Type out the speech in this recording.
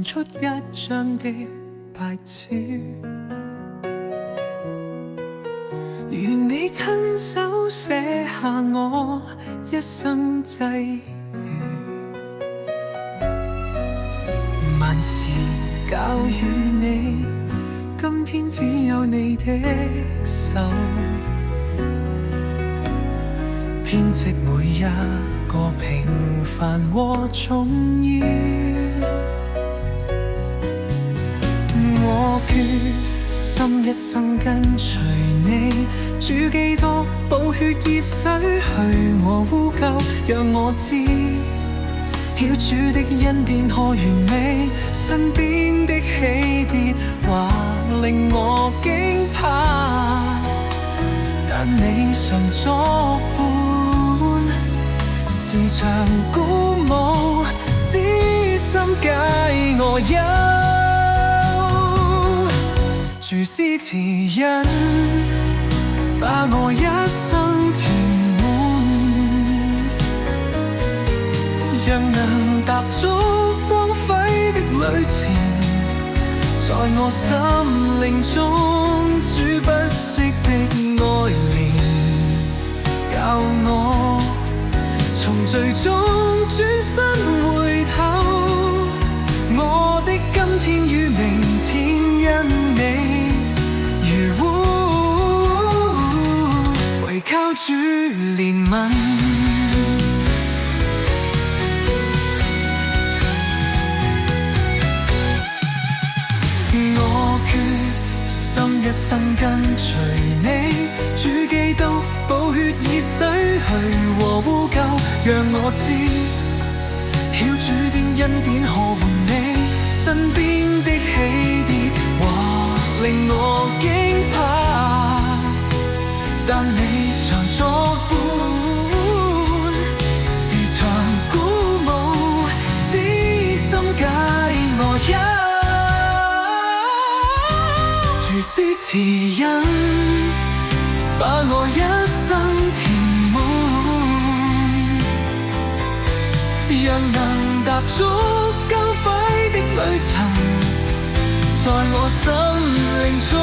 填出一張的白紙。願你親手寫下我一生際遇，萬事交予你，今天只有你的手，編織每一個平凡和重要。我決心一生跟隨你，主基督寶血已洗去我污垢，讓我知曉主的恩典可完美，身邊的起跌或令我驚怕，但你常作伴，時常鼓舞，知心解我憂。主施慈恩，把我一生填滿，讓能踏足光輝的旅程，在我心靈中主不息的愛憐，教我從罪中轉身回頭，我的今天與明天因你如污，唯靠主憐憫。我決心一生跟隨你，主基督寶血已洗去和污垢，讓我知曉主的恩典可換你身邊的起跌或令我驚怕，但你常作伴，時常鼓舞，知心解我憂。主施慈恩，把我一生填滿，讓能踏足高輝的旅程，在我心靈中